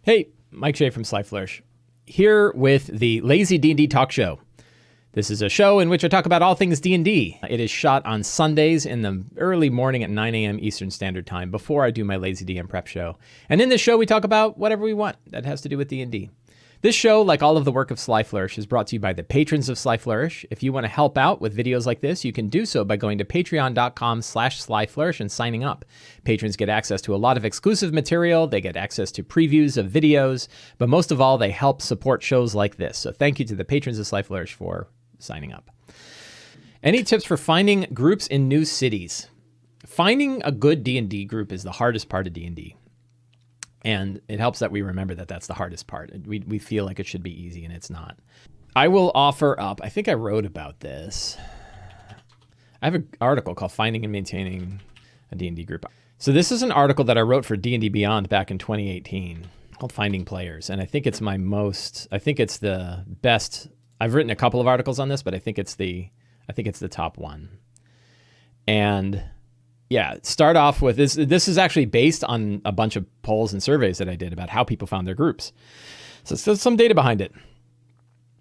Hey, Mike Shea from Flourish, here with the Lazy D&D Talk show. This is a show in which I talk about all things D&D. It is shot on Sundays in the early morning at 9 a.m. Eastern Standard Time before I do my Lazy DM prep show. And in this show, we talk about whatever we want that has to do with D&D. This show, like all of the work of Sly Flourish, is brought to you by the patrons of Sly Flourish. If you want to help out with videos like this, you can do so by going to patreon.com/SlyFlourish and signing up. Patrons get access to a lot of exclusive material. They get access to previews of videos. But most of all, they help support shows like this. So thank you to the patrons of Sly Flourish for signing up. Any tips for finding groups in new cities? Finding a good D&D group is the hardest part of D&D. And it helps that we remember that that's the hardest part. We feel like it should be easy, and it's not. I will offer up, I think I wrote about this. I have an article called Finding and Maintaining a D&D Group. So this is an article that I wrote for D&D Beyond back in 2018 called Finding Players. And I think it's the best. I've written a couple of articles on this, but I think it's the top one. And yeah, start off with this. This is actually based on a bunch of polls and surveys that I did about how people found their groups. So some data behind it.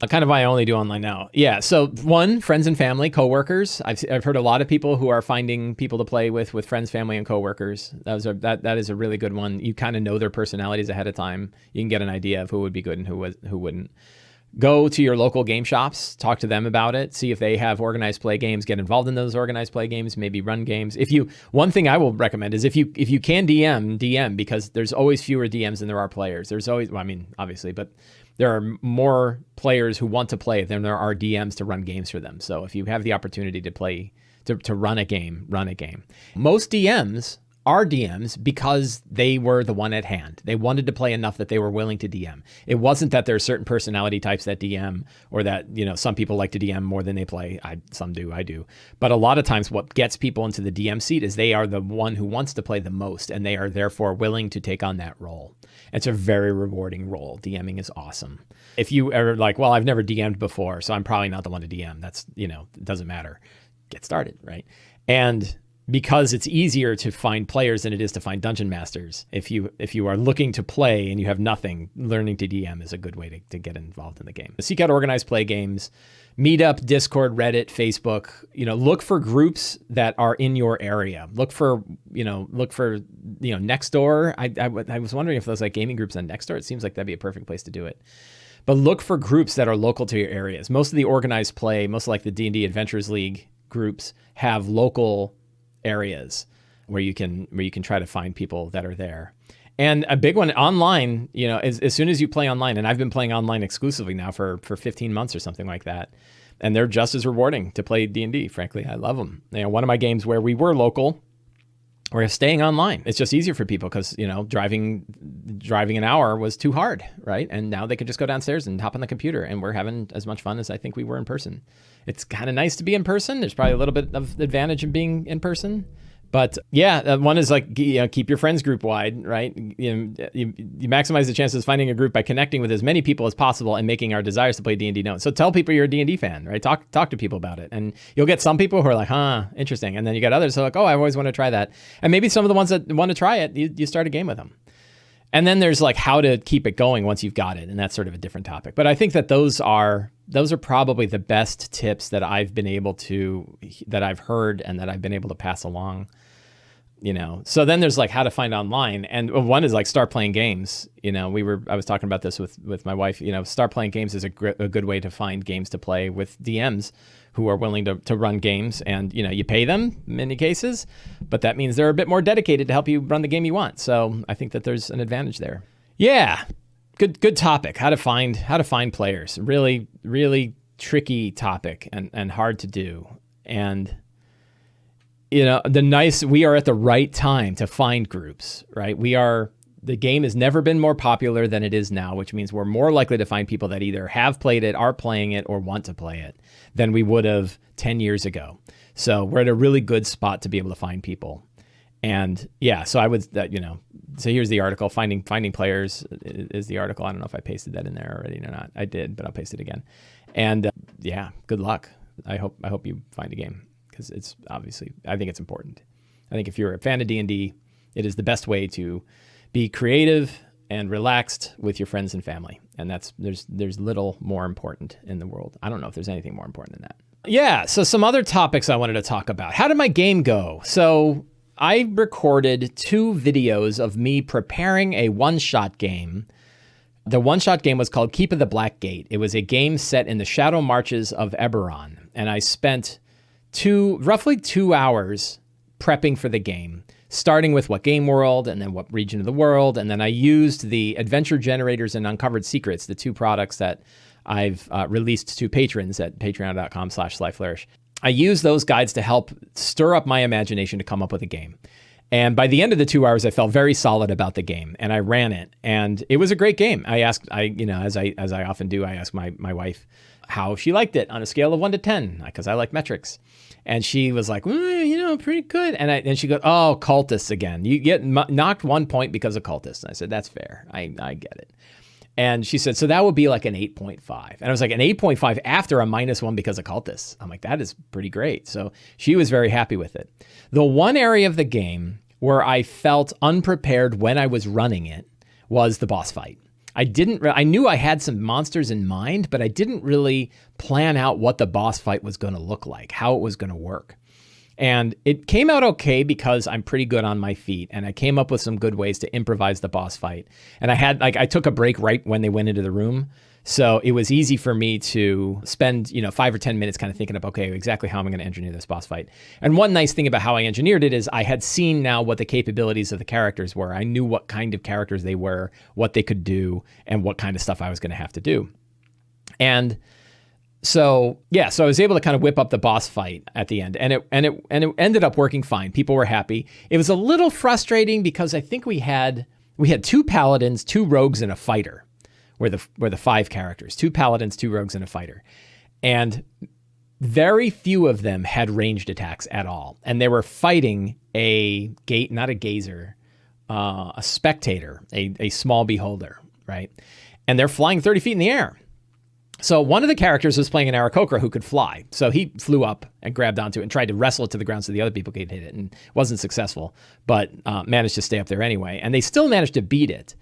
Kind of why I only do online now. Yeah, so one, friends and family, coworkers. I've heard a lot of people who are finding people to play with friends, family, and coworkers. That is a really good one. You kind of know their personalities ahead of time. You can get an idea of who would be good and who wouldn't. Go to your local game shops, talk to them about it, see if they have organized play games, get involved in those organized play games, maybe run games. One thing I will recommend is if you can DM, because there's always fewer DMs than there are players. There's always, obviously, but there are more players who want to play than there are DMs to run games for them. So if you have the opportunity to play, to run a game, run a game. Most DMs are DMs because they were the one at hand. They wanted to play enough that they were willing to DM. It wasn't that there are certain personality types that DM, or that, some people like to DM more than they play. Some do, I do. But a lot of times what gets people into the DM seat is they are the one who wants to play the most, and they are therefore willing to take on that role. It's a very rewarding role. DMing is awesome. If you are like, well, I've never DM'd before, so I'm probably not the one to DM. That's, it doesn't matter. Get started, right? And because it's easier to find players than it is to find dungeon masters. If you are looking to play and you have nothing, learning to DM is a good way to get involved in the game. Seek out organized play games, Meetup, Discord, Reddit, Facebook. Look for groups that are in your area. Look for Nextdoor. I was wondering if those like gaming groups on Nextdoor. It seems like that'd be a perfect place to do it. But look for groups that are local to your areas. Most of the organized play, most like the D&D Adventures League groups, have local areas where you can try to find people that are there. And a big one online, as soon as you play online, and I've been playing online exclusively now for 15 months or something like that, and they're just as rewarding to play D&D. Frankly, I love them. One of my games where we were local, we're staying online. It's just easier for people because, driving an hour was too hard, right? And now they can just go downstairs and hop on the computer, and we're having as much fun as I think we were in person. It's kind of nice to be in person. There's probably a little bit of advantage in being in person. But yeah, one is like, keep your friends group wide, right? You maximize the chances of finding a group by connecting with as many people as possible and making our desires to play D&D known. So tell people you're a D&D fan, right? Talk to people about it. And you'll get some people who are like, interesting. And then you get others who are like, oh, I always want to try that. And maybe some of the ones that want to try it, you start a game with them. And then there's like how to keep it going once you've got it. And that's sort of a different topic. But I think that those are probably the best tips that I've heard and that I've been able to pass along. So then there's like how to find online. And one is like start playing games. I was talking about this with my wife, start playing games is a good way to find games to play with DMs who are willing to run games. And, you pay them in many cases, but that means they're a bit more dedicated to help you run the game you want. So I think that there's an advantage there. Yeah. Good topic. How to find players. Really, really tricky topic and hard to do. And we are at the right time to find groups, right? The game has never been more popular than it is now, which means we're more likely to find people that either have played it, are playing it, or want to play it than we would have 10 years ago. So we're at a really good spot to be able to find people. And yeah, so I would, so here's the article, Finding Players is the article. I don't know if I pasted that in there already or not. I did, but I'll paste it again. And yeah, good luck. I hope you find a game. Because it's obviously, I think it's important. I think if you're a fan of D&D, it is the best way to be creative and relaxed with your friends and family. And there's little more important in the world. I don't know if there's anything more important than that. Yeah, so some other topics I wanted to talk about. How did my game go? So I recorded 2 videos of me preparing a one-shot game. The one-shot game was called Keep of the Black Gate. It was a game set in the Shadow Marches of Eberron. And I spent roughly 2 hours prepping for the game, starting with what game world and then what region of the world. And then I used the Adventure Generators and Uncovered Secrets, the 2 products that I've released to patrons at patreon.com/slyflourish. I used those guides to help stir up my imagination to come up with a game. And by the end of the 2 hours, I felt very solid about the game, and I ran it, and it was a great game. As I often do, I asked my wife how she liked it on a scale of 1 to 10, because I like metrics. And she was like, pretty good. And she goes, oh, cultists again. You get knocked 1 point because of cultists. And I said, that's fair. I get it. And she said, so that would be like an 8.5. And I was like, an 8.5 after a -1 because of cultists. I'm like, that is pretty great. So she was very happy with it. The one area of the game where I felt unprepared when I was running it was the boss fight. I knew I had some monsters in mind, but I didn't really plan out what the boss fight was going to look like, how it was going to work. And it came out okay because I'm pretty good on my feet, and I came up with some good ways to improvise the boss fight. And I took a break right when they went into the room. So it was easy for me to spend, 5 or 10 minutes kind of thinking about, okay, exactly how am I going to engineer this boss fight? And one nice thing about how I engineered it is I had seen now what the capabilities of the characters were. I knew what kind of characters they were, what they could do, and what kind of stuff I was going to have to do. And so I was able to kind of whip up the boss fight at the end, and it ended up working fine. People were happy. It was a little frustrating because I think we had 2 paladins, 2 rogues, and a fighter. Were the 5 characters, 2 paladins, 2 rogues, and a fighter. And very few of them had ranged attacks at all. And they were fighting a spectator, a small beholder, right? And they're flying 30 feet in the air. So one of the characters was playing an Aarakocra who could fly. So he flew up and grabbed onto it and tried to wrestle it to the ground so the other people could hit it, and wasn't successful, but managed to stay up there anyway. And they still managed to beat it.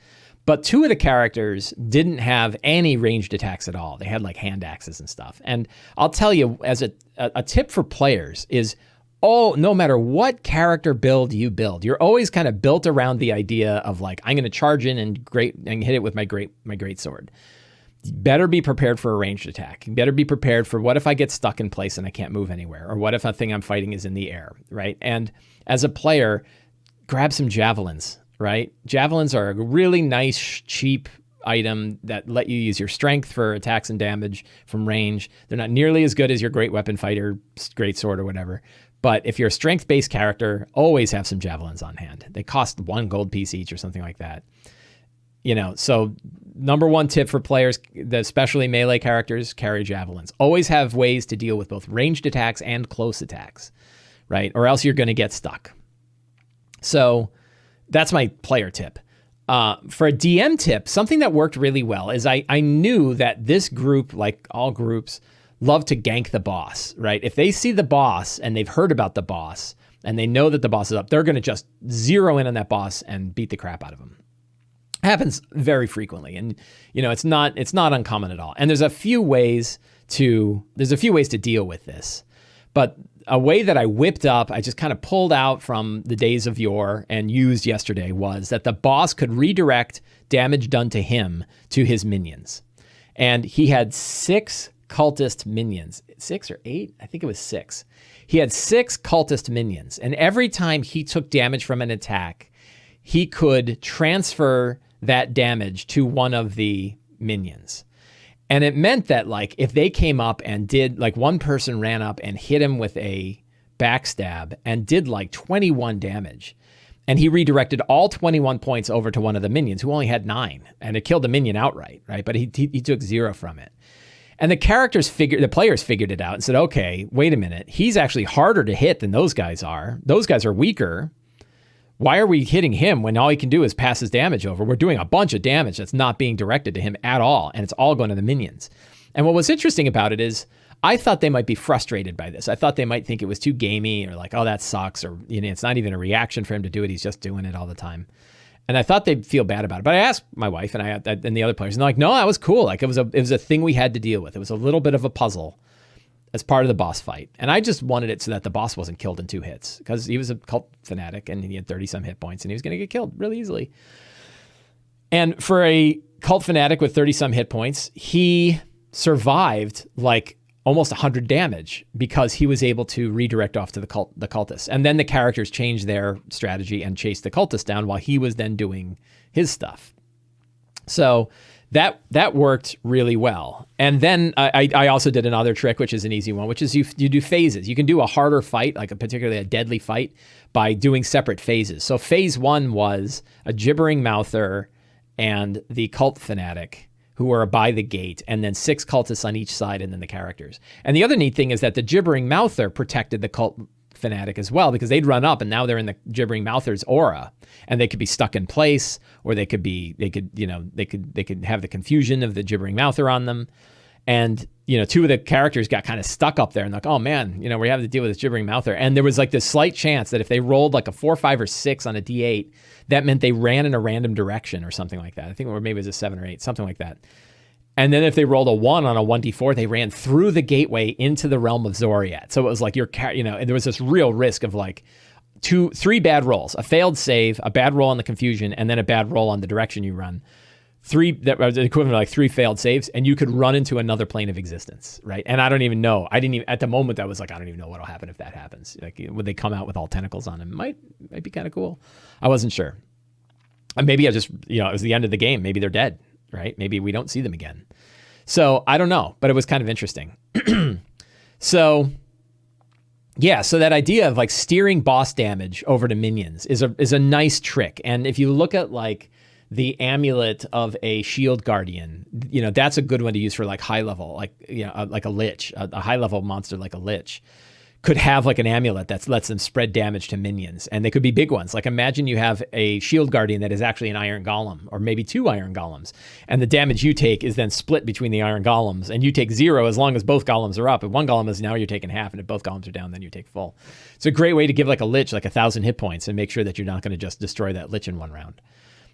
But 2 of the characters didn't have any ranged attacks at all. They had like hand axes and stuff. And I'll tell you, as a tip for players is, no matter what character build you build, you're always kind of built around the idea of like, I'm going to charge in and hit it with my great sword. You better be prepared for a ranged attack. You better be prepared for what if I get stuck in place and I can't move anywhere, or what if a thing I'm fighting is in the air, right? And as a player, grab some javelins. Right? Javelins are a really nice, cheap item that let you use your strength for attacks and damage from range. They're not nearly as good as your great weapon fighter, great sword, or whatever. But if you're a strength-based character, always have some javelins on hand. They cost 1 gold piece each or something like that. So number 1 tip for players, especially melee characters, carry javelins. Always have ways to deal with both ranged attacks and close attacks, right? Or else you're going to get stuck. So that's my player tip. For a DM tip, something that worked really well is I knew that this group, like all groups, love to gank the boss, right? If they see the boss and they've heard about the boss and they know that the boss is up, they're going to just zero in on that boss and beat the crap out of him. Happens very frequently, and it's not uncommon at all. And there's a few ways to deal with this, but a way that I whipped up, I just kind of pulled out from the days of yore and used yesterday, was that the boss could redirect damage done to him to his minions. And he had 6 cultist minions. 6 or 8? I think it was 6. He had 6 cultist minions. And every time he took damage from an attack, he could transfer that damage to one of the minions. And it meant that, like, if they came up and did, like, one person ran up and hit him with a backstab and did, like, 21 damage, and he redirected all 21 points over to one of the minions who only had 9, and it killed the minion outright, right? But he took 0 from it. And the players figured it out and said, okay, wait a minute. He's actually harder to hit than those guys are. Those guys are weaker. Why are we hitting him when all he can do is pass his damage over? We're doing a bunch of damage that's not being directed to him at all, and it's all going to the minions. And what was interesting about it is I thought they might be frustrated by this. I thought they might think it was too gamey, or like, oh, that sucks, or it's not even a reaction for him to do it. He's just doing it all the time. And I thought they'd feel bad about it. But I asked my wife and the other players, and they're like, no, that was cool. Like it was a thing we had to deal with. It was a little bit of a puzzle as part of the boss fight. And I just wanted it so that the boss wasn't killed in 2 hits, because he was a cult fanatic and he had 30 some hit points and he was going to get killed really easily. And for a cult fanatic with 30 some hit points, he survived like almost 100 damage because he was able to redirect off to the cultists. And then the characters changed their strategy and chased the cultists down while he was then doing his stuff. So that worked really well. And then I also did another trick, which is an easy one, which is you do phases. You can do a harder fight, like particularly a deadly fight, by doing separate phases. So phase 1 was a gibbering mouther and the cult fanatic, who were by the gate, and then 6 cultists on each side, and then the characters. And the other neat thing is that the gibbering mouther protected the cult fanatic as well, because they'd run up and now they're in the gibbering mouther's aura, and they could be stuck in place, or they could have the confusion of the gibbering mouther on them. And 2 of the characters got kind of stuck up there and like, oh man, we have to deal with this gibbering mouther. And there was like this slight chance that if they rolled like a 4, 5, or 6 on a D8, that meant they ran in a random direction or something like that. I think, or maybe it was a 7 or 8, something like that. And then if they rolled a 1 on a 1d4, they ran through the gateway into the realm of Zoriat. So it was like and there was this real risk of like 3 bad rolls, a failed save, a bad roll on the confusion, and then a bad roll on the direction you run. 3, that was the equivalent of like 3 failed saves, and you could run into another plane of existence, right? And I don't even know. At the moment, I was like, I don't even know what'll happen if that happens. Like, would they come out with all tentacles on them? Might be kind of cool. I wasn't sure. And maybe I just, it was the end of the game. Maybe they're dead, right? Maybe we don't see them again. So I don't know, but it was kind of interesting. So that idea of like steering boss damage over to minions is a nice trick. And if you look at like the amulet of a shield guardian, that's a good one to use for like high level, like a lich, a high level monster like a lich could have like an amulet that lets them spread damage to minions, and they could be big ones. Like imagine you have a shield guardian that is actually an iron golem, or maybe 2 iron golems, and the damage you take is then split between the iron golems, and you take 0 as long as both golems are up. If one golem is now, you're taking half, and if both golems are down, then you take full. It's a great way to give like a lich like 1,000 hit points and make sure that you're not going to just destroy that lich in one round.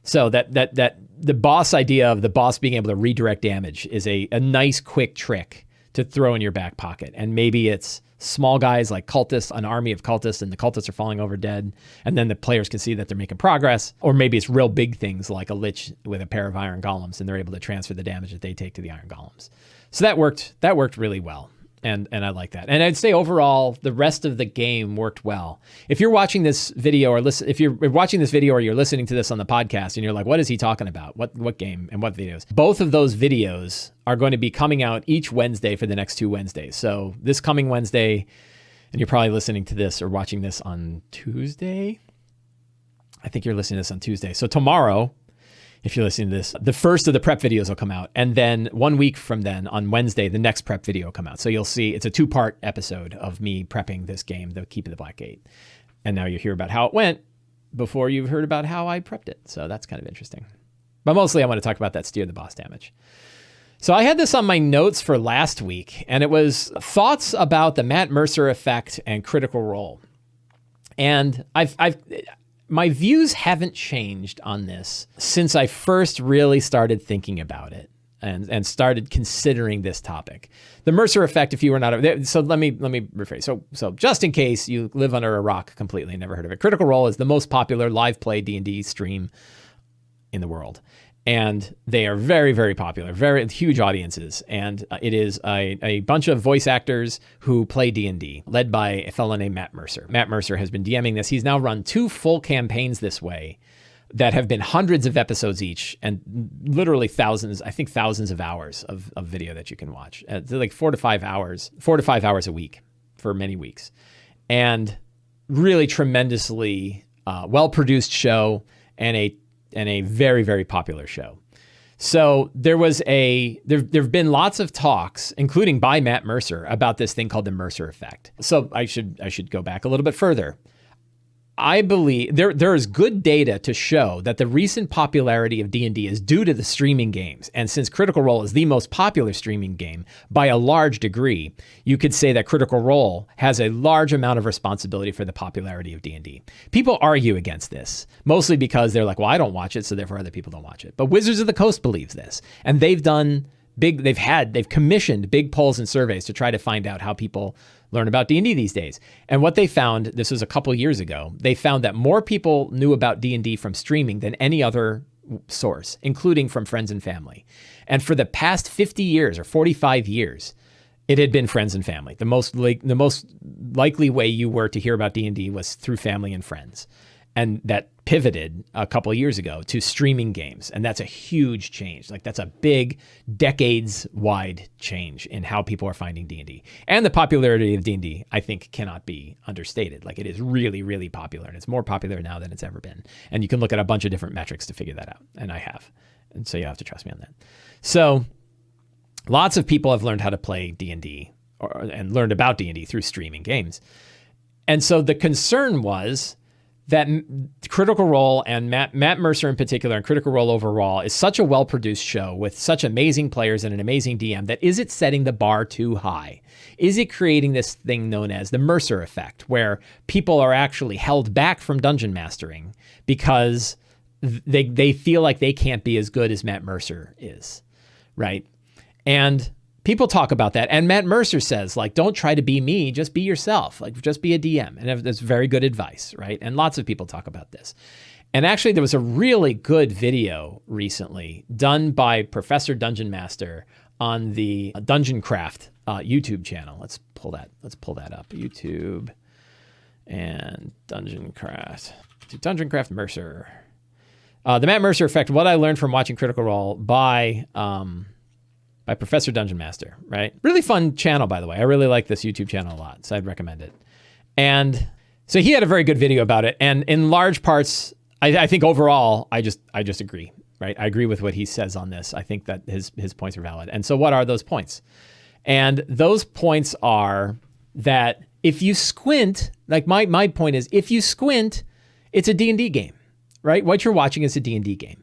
So that the boss idea of the boss being able to redirect damage is a nice quick trick to throw in your back pocket. And maybe it's small guys like cultists, an army of cultists, and the cultists are falling over dead, and then the players can see that they're making progress. Or maybe it's real big things like a lich with a pair of iron golems, and they're able to transfer the damage that they take to the iron golems. So that worked really well. And I like that. And I'd say overall, the rest of the game worked well. If you're watching this video or if you're watching this video or you're listening to this on the podcast and you're like, what is he talking about? What game and what videos? Both of those videos are going to be coming out each Wednesday for the next 2 Wednesdays. So this coming Wednesday, and you're probably listening to this or watching this on Tuesday. I think you're listening to this on Tuesday. So tomorrow, if you're listening to this, the first of the prep videos will come out. And then 1 week from then, on Wednesday, the next prep video will come out. So you'll see it's a 2-part episode of me prepping this game, The Keep of the Black Gate. And now you hear about how it went before you've heard about how I prepped it. So that's kind of interesting. But mostly I want to talk about that steer the boss damage. So I had this on my notes for last week, and it was thoughts about the Matt Mercer effect and Critical Role. And my views haven't changed on this since I first really started thinking about it and started considering this topic. The Mercer Effect, if you were not there, so let me rephrase. So just in case you live under a rock completely and never heard of it, Critical Role is the most popular live play D&D stream in the world. And they are very, very popular, very huge audiences. And it is a bunch of voice actors who play D&D, led by a fellow named Matt Mercer. Matt Mercer has been DMing this. He's now run 2 full campaigns this way that have been hundreds of episodes each and literally thousands of hours of video that you can watch. Like 4 to 5 hours a week for many weeks. And really tremendously well-produced show and a very, very popular show. So there've been lots of talks, including by Matt Mercer, about this thing called the Mercer Effect. So I should go back a little bit further. I believe there is good data to show that the recent popularity of D&D is due to the streaming games. And since Critical Role is the most popular streaming game by a large degree, you could say that Critical Role has a large amount of responsibility for the popularity of D&D. People argue against this, mostly because they're like, well, I don't watch it, so therefore other people don't watch it. But Wizards of the Coast believes this. And they've commissioned big polls and surveys to try to find out how people learn about D&D these days. And what they found, this was a couple years ago, they found that more people knew about D&D from streaming than any other source, including from friends and family. And for the past 50 years or 45 years, it had been friends and family. The most likely way you were to hear about D&D was through family and friends. And that pivoted a couple of years ago to streaming games. And that's a huge change. Like that's a big decades-wide change in how people are finding D&D. And the popularity of D&D, I think, cannot be understated. Like it is really, really popular. And it's more popular now than it's ever been. And you can look at a bunch of different metrics to figure that out. And I have. And so you have to trust me on that. So lots of people have learned how to play D&D and learned about D&D through streaming games. And so the concern was that Critical Role and Matt Mercer in particular, and Critical Role overall, is such a well-produced show with such amazing players and an amazing DM that is it setting the bar too high? Is it creating this thing known as the Mercer Effect, where people are actually held back from dungeon mastering because they feel like they can't be as good as Matt Mercer is, right? And people talk about that. And Matt Mercer says, like, don't try to be me, just be yourself. Like, just be a DM. And that's very good advice, right? And lots of people talk about this. And actually, there was a really good video recently done by Professor Dungeon Master on the Dungeoncraft YouTube channel. Let's pull that up. YouTube and Dungeoncraft. Dungeoncraft Mercer. The Matt Mercer Effect, what I learned from watching Critical Role by Professor Dungeon Master, right? Really fun channel, by the way. I really like this YouTube channel a lot, so I'd recommend it. And so he had a very good video about it. And in large parts, I think overall, I just agree, right? I agree with what he says on this. I think that his points are valid. And so what are those points? And those points are that if you squint, like my point is, if you squint, it's a D&D game, right? What you're watching is a D&D game.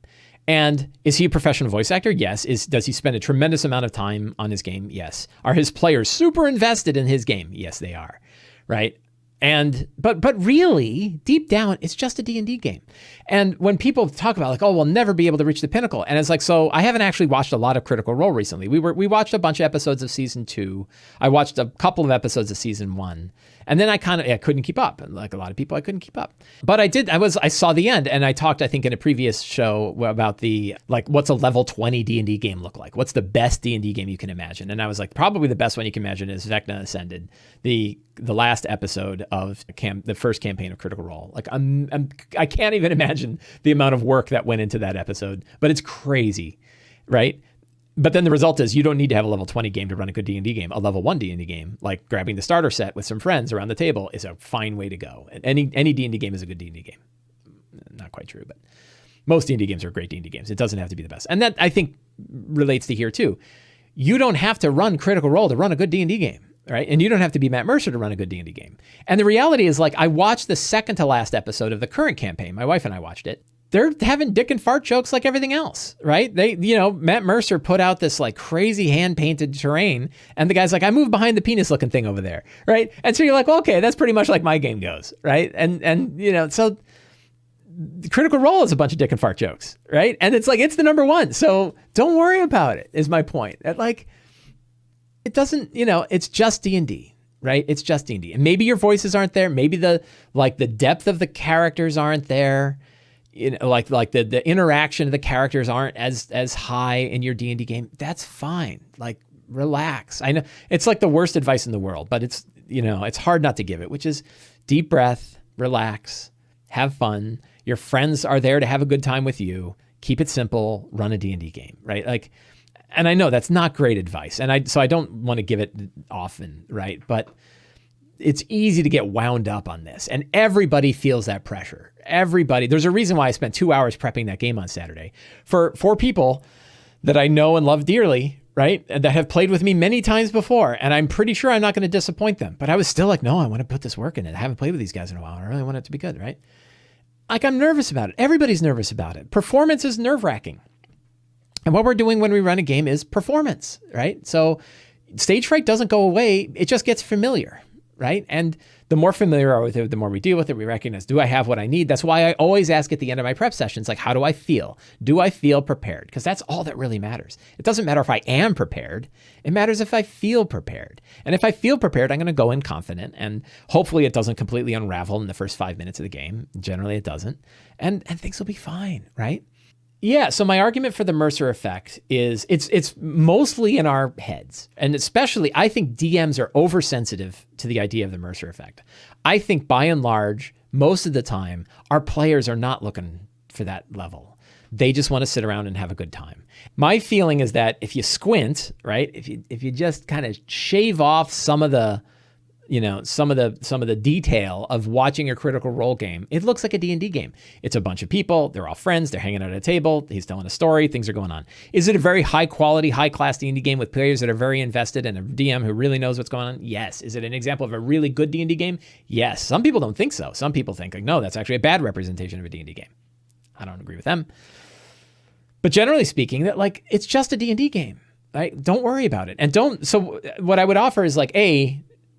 And is he a professional voice actor? Yes. Does he spend a tremendous amount of time on his game? Yes. Are his players super invested in his game? Yes, they are. Right. And but really, deep down, it's just a D&D game. And when people talk about like, oh, we'll never be able to reach the pinnacle, and it's like, so I haven't actually watched a lot of Critical Role recently. We watched a bunch of episodes of season 2. I watched a couple of episodes of season 1, and then I couldn't keep up. And like a lot of people, I couldn't keep up. But I saw the end, and I talked, I think, in a previous show about the like, what's a level 20 D&D game look like? What's the best D&D game you can imagine? And I was like, probably the best one you can imagine is Vecna Ascended, the last episode of the first campaign of Critical Role. Like I can't even imagine the amount of work that went into that episode, but it's crazy, right? But then the result is you don't need to have a level 20 game to run a good D&D game. A level 1 D&D game, like grabbing the starter set with some friends around the table, is a fine way to go. Any D&D game is a good D&D game. Not quite true, but most D&D games are great D&D games. It doesn't have to be the best. And that, I think, relates to here too. You don't have to run Critical Role to run a good D&D game. Right. And you don't have to be Matt Mercer to run a good D&D game. And the reality is, like, I watched the second to last episode of the current campaign. My wife and I watched it. They're having dick and fart jokes like everything else, right? Matt Mercer put out this like crazy hand painted terrain, and the guy's like, I moved behind the penis looking thing over there, right? And so you're like, well, okay, that's pretty much like my game goes, right? And so Critical Role is a bunch of dick and fart jokes, right? And it's like, it's the number one, so don't worry about it. Is my point. It doesn't, it's just D&D, right? It's just D&D. And maybe your voices aren't there. Maybe the depth of the characters aren't there. The interaction of the characters aren't as high in your D&D game. That's fine. Like, relax. I know it's like the worst advice in the world, but it's hard not to give it, which is deep breath, relax, have fun. Your friends are there to have a good time with you. Keep it simple, run a D&D game, right? Like, and I know that's not great advice, so I don't want to give it often, right? But it's easy to get wound up on this, and everybody feels that pressure. Everybody. There's a reason why I spent 2 hours prepping that game on Saturday for people that I know and love dearly, right, that have played with me many times before, and I'm pretty sure I'm not going to disappoint them. But I was still like, no, I want to put this work in it. I haven't played with these guys in a while. I really want it to be good, right? Like, I'm nervous about it. Everybody's nervous about it. Performance is nerve-wracking. And what we're doing when we run a game is performance, right? So stage fright doesn't go away. It just gets familiar, right? And the more familiar we are with it, the more we deal with it, we recognize, do I have what I need? That's why I always ask at the end of my prep sessions, like, how do I feel? Do I feel prepared? Because that's all that really matters. It doesn't matter if I am prepared. It matters if I feel prepared. And if I feel prepared, I'm going to go in confident, and hopefully it doesn't completely unravel in the first 5 minutes of the game. Generally it doesn't. And things will be fine, right? Yeah, so my argument for the Mercer Effect is it's mostly in our heads. And especially, I think DMs are oversensitive to the idea of the Mercer Effect. I think by and large, most of the time, our players are not looking for that level. They just want to sit around and have a good time. My feeling is that if you squint, right, if you just kind of shave off some of the detail of watching a Critical Role game, it looks like a D&D game. It's a bunch of people. They're all friends. They're hanging out at a table. He's telling a story. Things are going on. Is it a very high quality, high class D&D game with players that are very invested and a DM who really knows what's going on? Yes. Is it an example of a really good D&D game? Yes. Some people don't think so. Some people think, like, no, that's actually a bad representation of a D&D game. I don't agree with them. But generally speaking, that, like, it's just a D&D game, right? Don't worry about it. And so what I would offer is, like,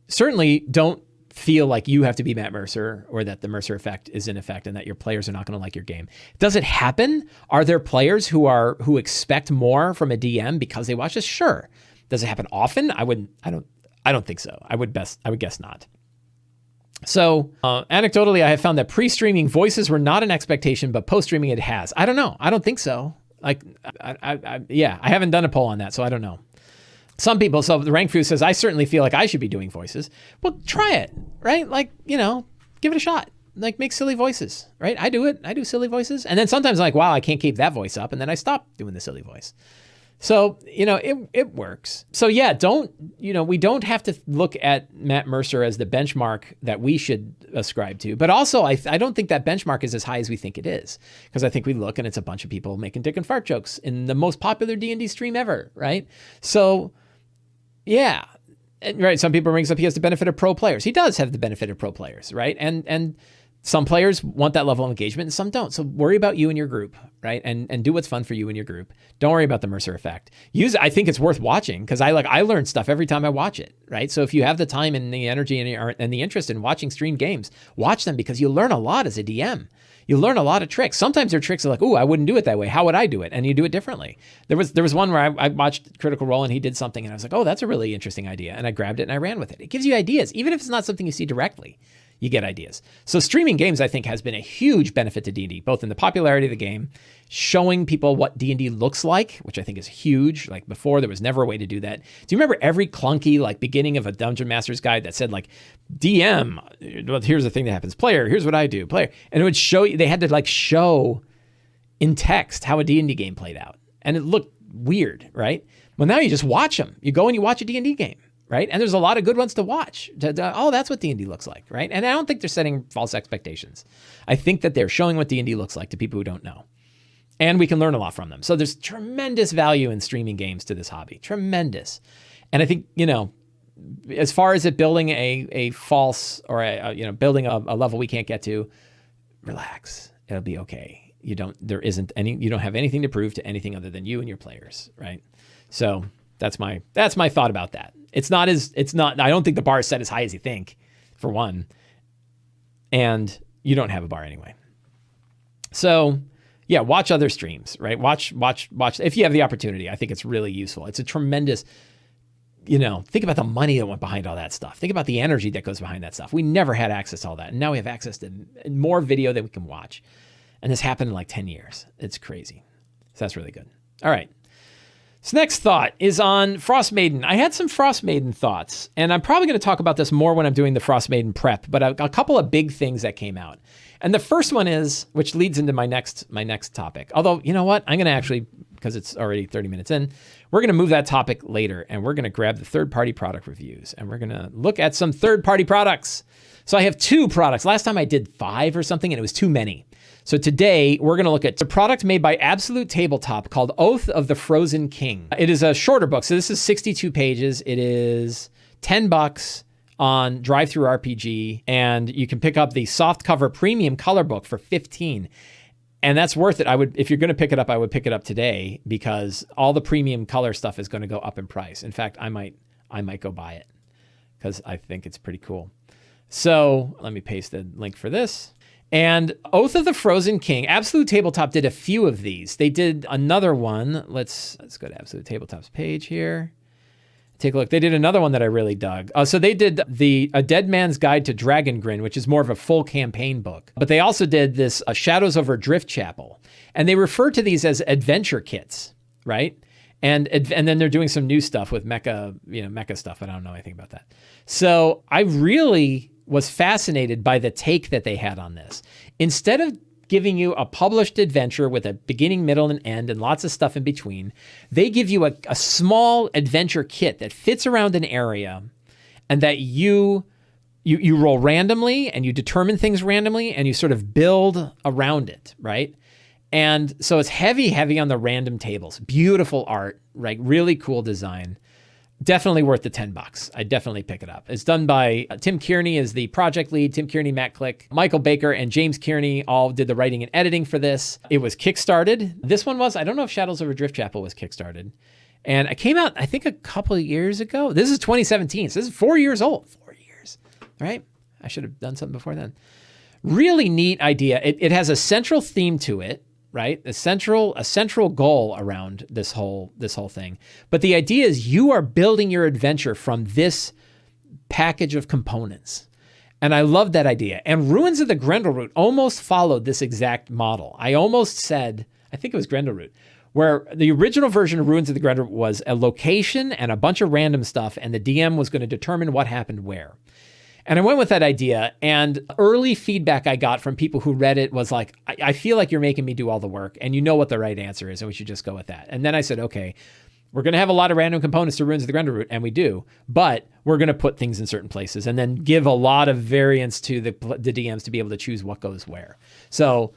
certainly don't feel like you have to be Matt Mercer or that the Mercer Effect is in effect and that your players are not going to like your game. Does it happen? Are there players who expect more from a DM because they watch this? Sure. Does it happen often? I don't think so. I would guess not. So anecdotally, I have found that pre-streaming voices were not an expectation, but post-streaming it has. I don't know. I don't think so. Like, I haven't done a poll on that, so I don't know. Some people, so the Rank Foo says, I certainly feel like I should be doing voices. Well, try it, right? Like, give it a shot. Like, make silly voices, right? I do it. I do silly voices. And then sometimes I'm like, wow, I can't keep that voice up. And then I stop doing the silly voice. So, it works. So yeah, we don't have to look at Matt Mercer as the benchmark that we should ascribe to. But also, I don't think that benchmark is as high as we think it is. Because I think we look and it's a bunch of people making dick and fart jokes in the most popular D&D stream ever, right? So, yeah, right. Some people brings up he has the benefit of pro players. He does have the benefit of pro players, right? And some players want that level of engagement and some don't. So worry about you and your group, right? And do what's fun for you and your group. Don't worry about the Mercer Effect. I think it's worth watching because I learn stuff every time I watch it, right? So if you have the time and the energy and the interest in watching streamed games, watch them because you learn a lot as a DM. You learn a lot of tricks. Sometimes they're tricks like, I wouldn't do it that way. How would I do it? And you do it differently. There was one where I watched Critical Role and he did something and I was like, that's a really interesting idea. And I grabbed it and I ran with it. It gives you ideas. Even if it's not something you see directly, you get ideas. So streaming games, I think, has been a huge benefit to D&D, both in the popularity of the game, showing people what D&D looks like, which I think is huge. Like before, there was never a way to do that. Do you remember every clunky beginning of a Dungeon Master's guide that said DM, well, here's the thing that happens, player, here's what I do, player. And it would show you, they had to show in text how a D&D game played out. And it looked weird, right? Well, now you just watch them. You go and you watch a D&D game. Right? And there's a lot of good ones to watch. That's what D&D looks like, right? And I don't think they're setting false expectations. I think that they're showing what D&D looks like to people who don't know. And we can learn a lot from them. So there's tremendous value in streaming games to this hobby. Tremendous. And I think, as far as it building a false or building a level we can't get to, relax. It'll be okay. You don't have anything to prove to anything other than you and your players, right? So that's my thought about that. I don't think the bar is set as high as you think, for one. And you don't have a bar anyway. So yeah, watch other streams, right? Watch if you have the opportunity. I think it's really useful. It's a tremendous, think about the money that went behind all that stuff. Think about the energy that goes behind that stuff. We never had access to all that. And now we have access to more video that we can watch. And this happened in 10 years. It's crazy. So that's really good. All right. So next thought is on Frostmaiden. I had some Frostmaiden thoughts, and I'm probably going to talk about this more when I'm doing the Frostmaiden prep, but a couple of big things that came out. And the first one is, which leads into my next topic. Although, you know what? I'm going to actually, because it's already 30 minutes in, we're going to move that topic later, and we're going to grab the third-party product reviews, and we're going to look at some third-party products. So I have 2 products. Last time I did 5 or something, and it was too many. So today, we're going to look at a product made by Absolute Tabletop called Oath of the Frozen King. It is a shorter book, so this is 62 pages. It is $10 on Drive-Thru RPG, and you can pick up the softcover premium color book for $15. And that's worth it. If you're going to pick it up, I would pick it up today because all the premium color stuff is going to go up in price. In fact, I might go buy it because I think it's pretty cool. So let me paste the link for this. And Oath of the Frozen King, Absolute Tabletop did a few of these. They did another one. Let's go to Absolute Tabletop's page here. Take a look. They did another one that I really dug. So they did A Dead Man's Guide to Dragon Grin, which is more of a full campaign book. But they also did this Shadows Over Drift Chapel. And they refer to these as adventure kits, right? And then they're doing some new stuff with mecha stuff. I don't know anything about that. So I really was fascinated by the take that they had on this. Instead of giving you a published adventure with a beginning, middle, and end, and lots of stuff in between, they give you a small adventure kit that fits around an area, and that you roll randomly, and you determine things randomly, and you sort of build around it, right? And so it's heavy on the random tables. Beautiful art, right? Really cool design. Definitely worth the $10. I'd definitely pick it up. It's done by Tim Kearney is the project lead. Tim Kearney, Matt Click, Michael Baker, and James Kearney all did the writing and editing for this. It was Kickstarted. This one was, I don't know if Shadows Over Drift Chapel was Kickstarted. And it came out, I think, a couple of years ago. This is 2017, so this is 4 years old. 4 years, right? I should have done something before then. Really neat idea. It has a central theme to it. Right? A central goal around this whole thing. But the idea is you are building your adventure from this package of components. And I love that idea. And Ruins of the Grendelroot almost followed this exact model. I almost said, I think it was Grendelroot, where the original version of Ruins of the Grendelroot was a location and a bunch of random stuff, and the DM was going to determine what happened where. And I went with that idea, and early feedback I got from people who read it was like, I feel like you're making me do all the work, and you know what the right answer is, and we should just go with that. And then I said, okay, we're going to have a lot of random components to Ruins of the Grendelroot, and we do, but we're going to put things in certain places and then give a lot of variance to the DMs to be able to choose what goes where. So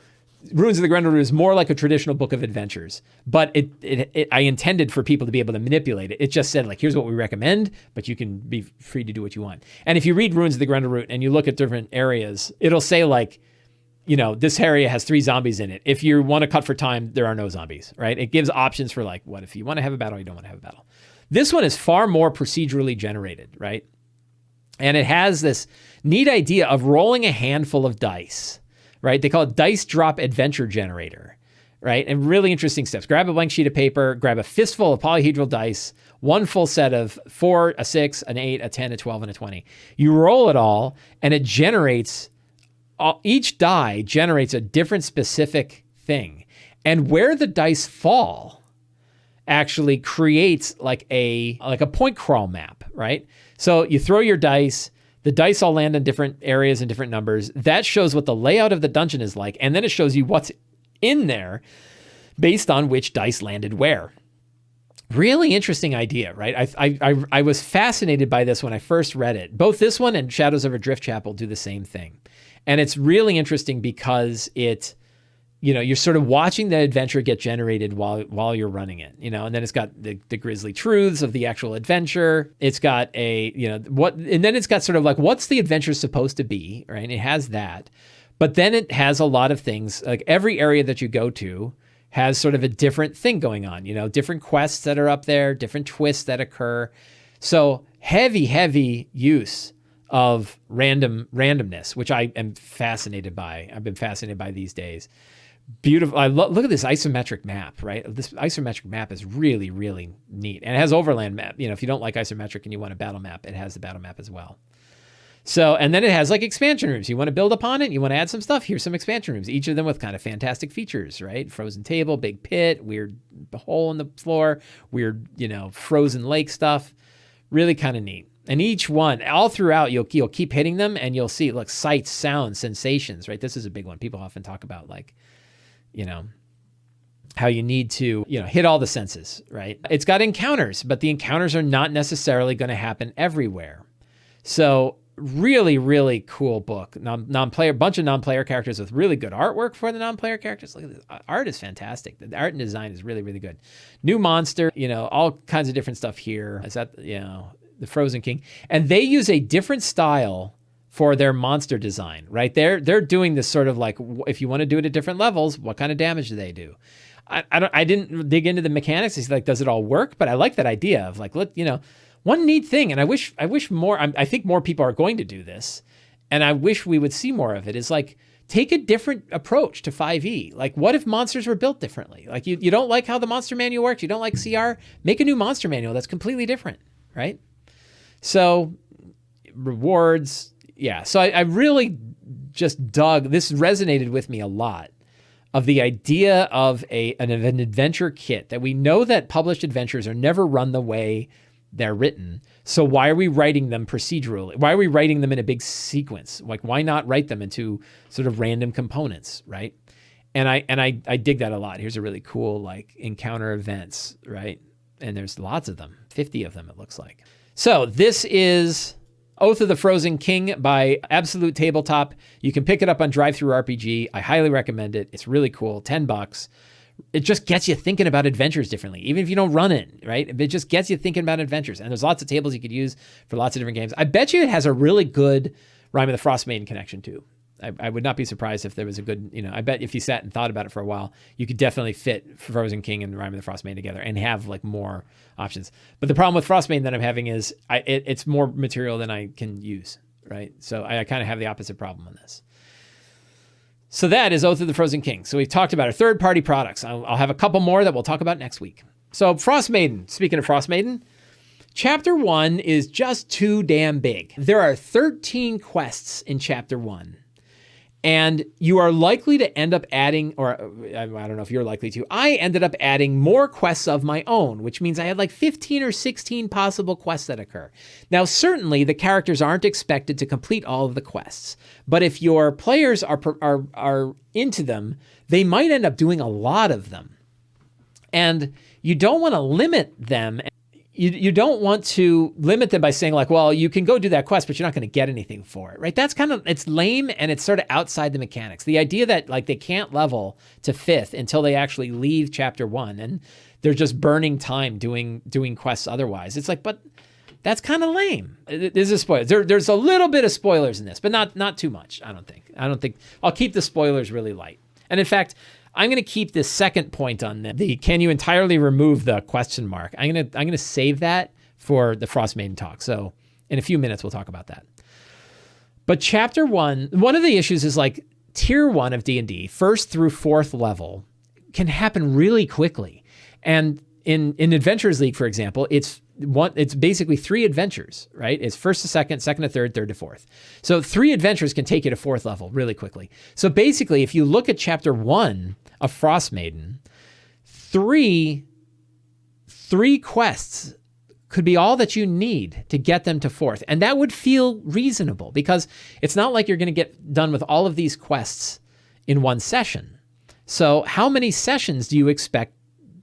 Ruins of the Grendelroot is more like a traditional book of adventures, but I intended for people to be able to manipulate it. It just said, like, here's what we recommend, but you can be free to do what you want. And if you read Ruins of the Grendelroot and you look at different areas, it'll say, like, you know, this area has 3 zombies in it. If you want to cut for time, there are no zombies, right? It gives options for, like, what if you want to have a battle or you don't want to have a battle. This one is far more procedurally generated, right? And it has this neat idea of rolling a handful of dice, right? They call it Dice Drop Adventure Generator, right? And really interesting steps. Grab a blank sheet of paper, grab a fistful of polyhedral dice, one full set of 4, a 6, an 8, a 10, a 12, and a 20. You roll it all, and it generates, each die generates a different specific thing. And where the dice fall actually creates like a point crawl map, right? So you throw your dice, the dice all land in different areas and different numbers. That shows what the layout of the dungeon is like. And then it shows you what's in there based on which dice landed where. Really interesting idea, right? I was fascinated by this when I first read it. Both this one and Shadows Over Drift Chapel do the same thing. And it's really interesting because you're sort of watching the adventure get generated while you're running it, and then it's got the grisly truths of the actual adventure. It's got and then it's got sort of like, what's the adventure supposed to be, right? It has that, but then it has a lot of things, like every area that you go to has sort of a different thing going on, different quests that are up there, different twists that occur. So heavy use of randomness, which I am fascinated by. I've been fascinated by these days. Beautiful. Look at this isometric map, right? This isometric map is really, really neat. And it has overland map. If you don't like isometric and you want a battle map, it has the battle map as well. So, and then it has like expansion rooms. You want to build upon it, you want to add some stuff, here's some expansion rooms, each of them with kind of fantastic features, right? Frozen table, big pit, weird hole in the floor, weird, frozen lake stuff. Really kind of neat. And each one, all throughout, you'll keep hitting them and you'll see, look, sights, sounds, sensations, right? This is a big one. People often talk about like, how you need to, hit all the senses, right? It's got encounters, but the encounters are not necessarily going to happen everywhere. So really, really cool book. Bunch of non-player characters with really good artwork for the non-player characters. Look at this. Art is fantastic. The art and design is really, really good. New monster, all kinds of different stuff here. Is that, the Frozen King. And they use a different style for their monster design, right? They're doing this sort of like, if you want to do it at different levels, what kind of damage do they do? I didn't dig into the mechanics. It's like, does it all work? But I like that idea of like, one neat thing, and I wish more, I think more people are going to do this, and I wish we would see more of it, is like, take a different approach to 5e. Like, what if monsters were built differently? Like, you don't like how the monster manual works, you don't like CR, make a new monster manual that's completely different, right? So, rewards, yeah. So I really just dug, this resonated with me a lot, of the idea of an adventure kit, that we know that published adventures are never run the way they're written. So why are we writing them procedurally? Why are we writing them in a big sequence? Like, why not write them into sort of random components, right? And I dig that a lot. Here's a really cool like encounter events, right? And there's lots of them, 50 of them it looks like. So this is Oath of the Frozen King by Absolute Tabletop. You can pick it up on DriveThru RPG. I highly recommend it. It's really cool. $10. It just gets you thinking about adventures differently, even if you don't run it, right? It just gets you thinking about adventures. And there's lots of tables you could use for lots of different games. I bet you it has a really good Rime of the Frostmaiden connection too. I would not be surprised if there was a good, I bet if you sat and thought about it for a while, you could definitely fit Frozen King and Rime of the Frostmaiden together and have like more options. But the problem with Frostmaiden that I'm having is it's more material than I can use, right? So I kind of have the opposite problem on this. So that is Oath of the Frozen King. So we've talked about our third-party products. I'll have a couple more that we'll talk about next week. So Frostmaiden, speaking of Frostmaiden, Chapter 1 is just too damn big. There are 13 quests in Chapter 1. And you are likely to end up adding, or I don't know if you're likely to, I ended up adding more quests of my own, which means I had like 15 or 16 possible quests that occur. Now, certainly the characters aren't expected to complete all of the quests, but if your players are into them, they might end up doing a lot of them. And you don't want to limit them. You don't want to limit them by saying like, well, you can go do that quest, but you're not going to get anything for it, right? That's it's lame and it's sort of outside the mechanics. The idea that like they can't level to 5th until they actually leave Chapter 1 and they're just burning time doing quests otherwise. It's like, but that's kind of lame. There's a spoiler. There's a little bit of spoilers in this, but not too much, I don't think. I'll keep the spoilers really light. And in fact, I'm going to keep this second point on the can you entirely remove the question mark. I'm going to save that for the Frostmaiden talk. So in a few minutes, we'll talk about that. But Chapter 1, one of the issues is like Tier 1 of D&D, 1st through 4th level, can happen really quickly. And in Adventurers League, for example, it's basically 3 adventures, right? It's 1st to 2nd, 2nd to 3rd, 3rd to 4th. So 3 adventures can take you to 4th level really quickly. So basically, if you look at Chapter 1 of Frostmaiden, 3 quests could be all that you need to get them to 4th. And that would feel reasonable because it's not like you're going to get done with all of these quests in one session. So how many sessions do you expect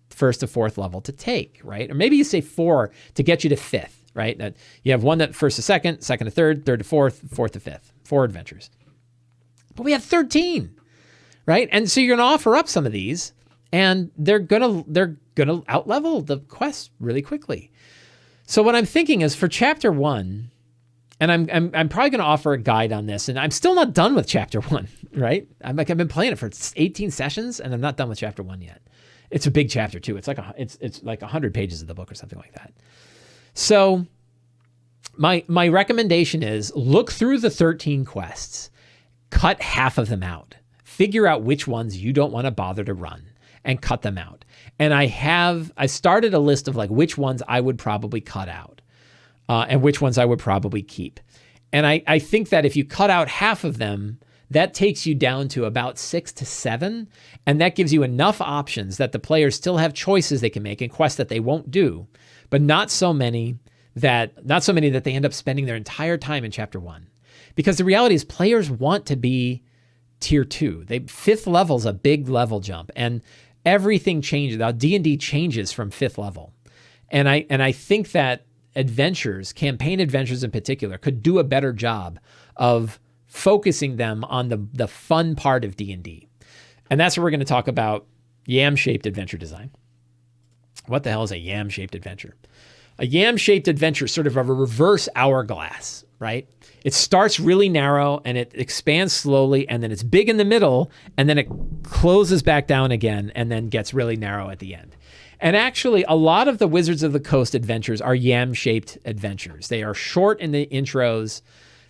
1st to 4th level to take, right? Or maybe you say 4 to get you to 5th, right? That you have one that 1st to 2nd, 2nd to 3rd, 3rd to 4th, 4th to 5th, 4 adventures. But we have 13, right? And so you're going to offer up some of these and they're going to out-level the quest really quickly. So what I'm thinking is for Chapter 1, and I'm probably going to offer a guide on this, and I'm still not done with Chapter 1, right? I've been playing it for 18 sessions and I'm not done with Chapter 1 yet. It's a big chapter too. It's like 100 pages of the book or something like that. So my recommendation is look through the 13 quests, cut half of them out, figure out which ones you don't want to bother to run and cut them out. And I started a list of like which ones I would probably cut out and which ones I would probably keep. And I think that if you cut out half of them, that takes you down to about 6 to 7, and that gives you enough options that the players still have choices they can make in quests that they won't do, but not so many not so many that they end up spending their entire time in chapter 1. Because the reality is players want to be tier 2. 5th level is a big level jump, and everything changes. Now D&D changes from 5th level. And I think that campaign adventures in particular, could do a better job of focusing them on the fun part of D&D. And that's what we're going to talk about, Yam-shaped adventure design. What the hell is a yam-shaped adventure? A yam-shaped adventure is sort of a reverse hourglass, right? It starts really narrow and it expands slowly, and then it's big in the middle, and then it closes back down again and then gets really narrow at the end. And actually, a lot of the Wizards of the Coast adventures are yam-shaped adventures. They are short in the intros.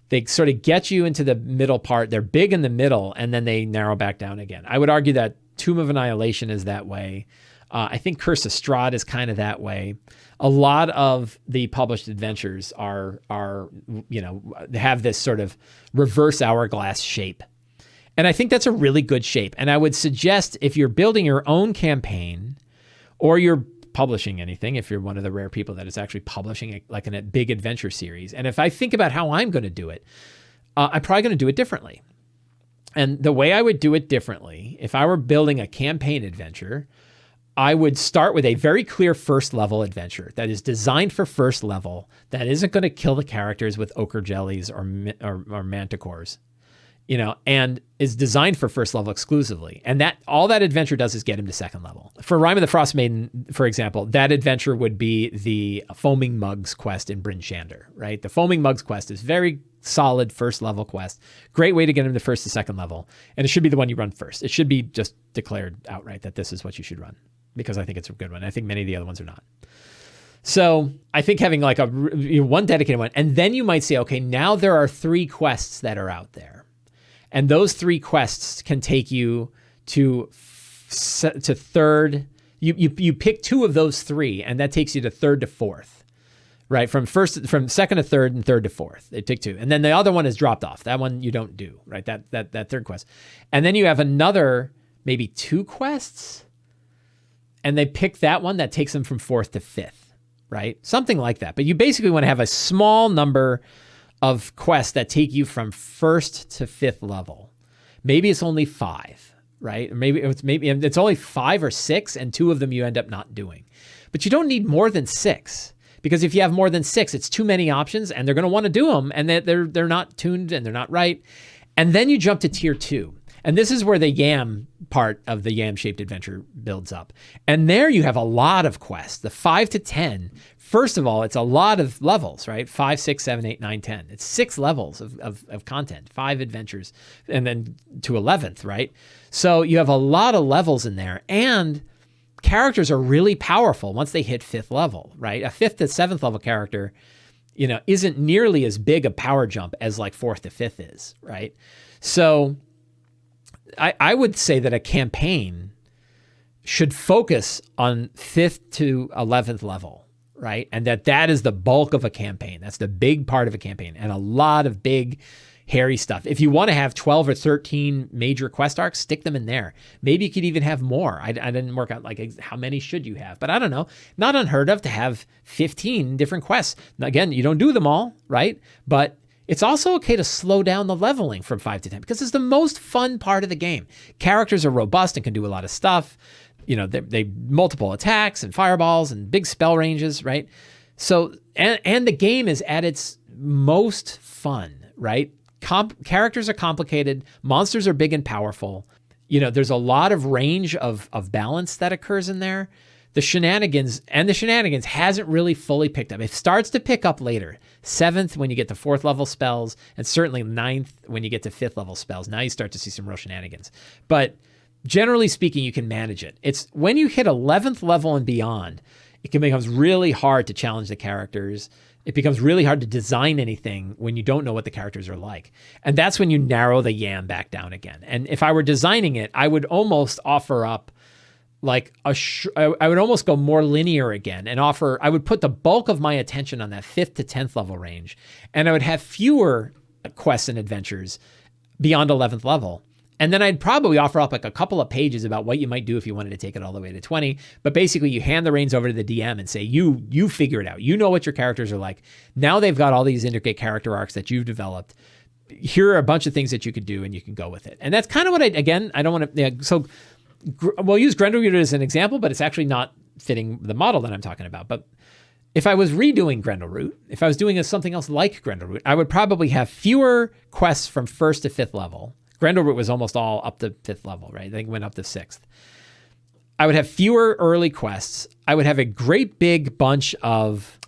They sort of get you into the middle part. They're big in the middle, and then they narrow back down again. I would argue that Tomb of Annihilation is that way. I think Curse of Strahd is kind of that way. A lot of the published adventures have this sort of reverse hourglass shape. And I think that's a really good shape. And I would suggest if you're building your own campaign or you're publishing anything, if you're one of the rare people that is actually publishing like a big adventure series, and if I think about how I'm going to do it, I'm probably going to do it differently. And the way I would do it differently, if I were building a campaign adventure, I would start with a very clear first level adventure that is designed for first level, that isn't going to kill the characters with ochre jellies or manticores, and is designed for first level exclusively. And that all that adventure does is get him to second level. For Rime of the Frostmaiden, for example, that adventure would be the Foaming Mugs quest in Bryn Shander, right? The Foaming Mugs quest is very solid first level quest. Great way to get him to first to second level. And it should be the one you run first. It should be just declared outright that this is what you should run, because I think it's a good one. I think many of the other ones are not. So I think having like one dedicated one, and then you might say, okay, now there are 3 quests that are out there. And those 3 quests can take you to third. You pick 2 of those 3, and that takes you to third to fourth, right? From second to third and third to fourth. They pick 2, and then the other one is dropped off. That one you don't do, right? That third quest, and then you have another maybe 2 quests, and they pick that one that takes them from fourth to fifth, right? Something like that. But you basically want to have a small number of quests that take you from first to fifth level. Maybe it's only 5, right? Maybe it's only 5 or 6, and 2 of them you end up not doing. But you don't need more than 6, because if you have more than 6, it's too many options, and they're going to want to do them, and they're not tuned and they're not right. And then you jump to tier 2. And this is where the yam part of the yam-shaped adventure builds up. And there you have a lot of quests. The 5 to 10, first of all, it's a lot of levels, right? 5, 6, 7, 8, 9, 10. It's 6 levels of content, 5 adventures, and then to 11th, right? So you have a lot of levels in there, and characters are really powerful once they hit 5th level, right? A 5th to 7th level character, isn't nearly as big a power jump as like 4th to 5th is, right? So I would say that a campaign should focus on 5th to 11th level, right? And that is the bulk of a campaign. That's the big part of a campaign, and a lot of big, hairy stuff. If you want to have 12 or 13 major quest arcs, stick them in there. Maybe you could even have more. I didn't work out like how many should you have, but I don't know. Not unheard of to have 15 different quests. Now, again, you don't do them all, right? But it's also okay to slow down the leveling from 5 to 10, because it's the most fun part of the game. Characters are robust and can do a lot of stuff. They multiple attacks and fireballs and big spell ranges, right? So, and the game is at its most fun, right? Characters are complicated. Monsters are big and powerful. There's a lot of range of balance that occurs in there. The shenanigans hasn't really fully picked up. It starts to pick up later. 7th when you get to 4th level spells, and certainly 9th when you get to 5th level spells. Now you start to see some real shenanigans. But generally speaking, you can manage it. It's when you hit 11th level and beyond, it becomes really hard to challenge the characters. It becomes really hard to design anything when you don't know what the characters are like. And that's when you narrow the yam back down again. And if I were designing it, I would almost offer up like I would almost go more linear again and I would put the bulk of my attention on that 5th to 10th level range. And I would have fewer quests and adventures beyond 11th level. And then I'd probably offer up like a couple of pages about what you might do if you wanted to take it all the way to 20. But basically you hand the reins over to the DM and say, you figure it out. You know what your characters are like. Now they've got all these intricate character arcs that you've developed. Here are a bunch of things that you could do and you can go with it. And that's kind of what I don't want to, so we'll use Grendelroot as an example, but it's actually not fitting the model that I'm talking about. But if I was redoing Grendelroot, if I was doing something else like Grendelroot, I would probably have fewer quests from 1st to 5th level. Grendelroot was almost all up to 5th level, right? I think it went up to 6th. I would have fewer early quests. I would have a great big bunch of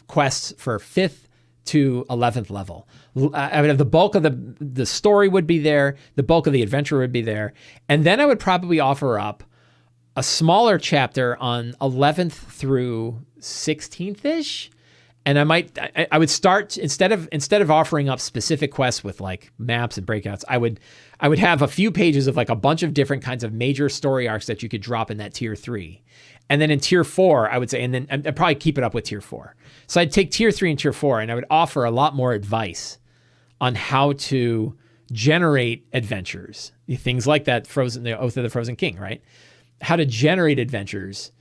quests for 5th to 11th level. I would have the bulk of the story would be there. The bulk of the adventure would be there. And then I would probably offer up a smaller chapter on 11th through 16th-ish. And I would start, instead of offering up specific quests with like maps and breakouts, I would have a few pages of like a bunch of different kinds of major story arcs that you could drop in that tier 3. And then in tier 4, I would say, and then I'd probably keep it up with tier 4. So I'd take tier 3 and tier 4, and I would offer a lot more advice on how to generate adventures. Things like that the Oath of the Frozen King, right? How to generate adventures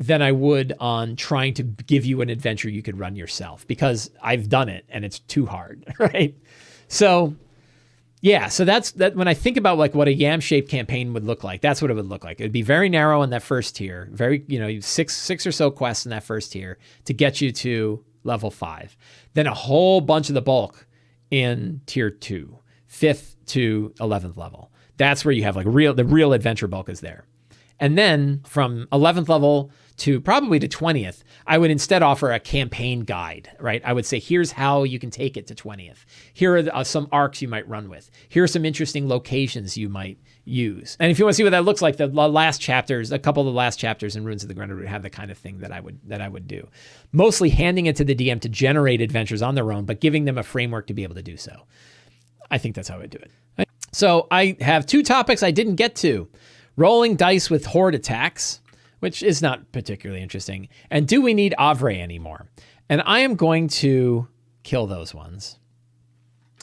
than I would on trying to give you an adventure you could run yourself, because I've done it and it's too hard, right? So yeah, so that's that. When I think about like what a Yam-shaped campaign would look like, that's what it would look like. It would be very narrow in that first tier, very, six or so quests in that first tier to get you to level 5. Then a whole bunch of the bulk in tier 2, 5th to 11th level. That's where you have like the real adventure bulk is there. And then from 11th level to probably to 20th, I would instead offer a campaign guide, right? I would say, here's how you can take it to 20th. Here are some arcs you might run with. Here are some interesting locations you might use. And if you want to see what that looks like, the last chapters, a couple of the last chapters in Runes of the Grendelroot have the kind of thing that I would do. Mostly handing it to the DM to generate adventures on their own, but giving them a framework to be able to do so. I think that's how I would do it. So I have 2 topics I didn't get to. Rolling dice with horde attacks, which is not particularly interesting. And do we need Avre anymore? And I am going to kill those ones.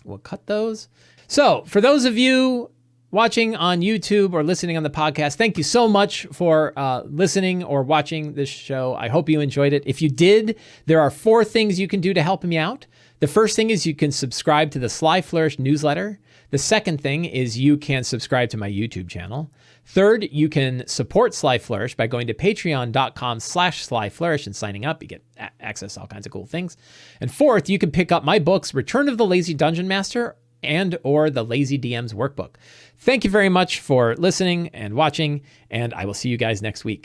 We'll cut those. So for those of you watching on YouTube or listening on the podcast, thank you so much for listening or watching this show. I hope you enjoyed it. If you did, there are 4 things you can do to help me out. The first thing is you can subscribe to the Sly Flourish newsletter. The second thing is you can subscribe to my YouTube channel. Third, you can support Sly Flourish by going to patreon.com/SlyFlourish and signing up. You get access to all kinds of cool things. And fourth, you can pick up my books, Return of the Lazy Dungeon Master and or the Lazy DM's Workbook. Thank you very much for listening and watching, and I will see you guys next week.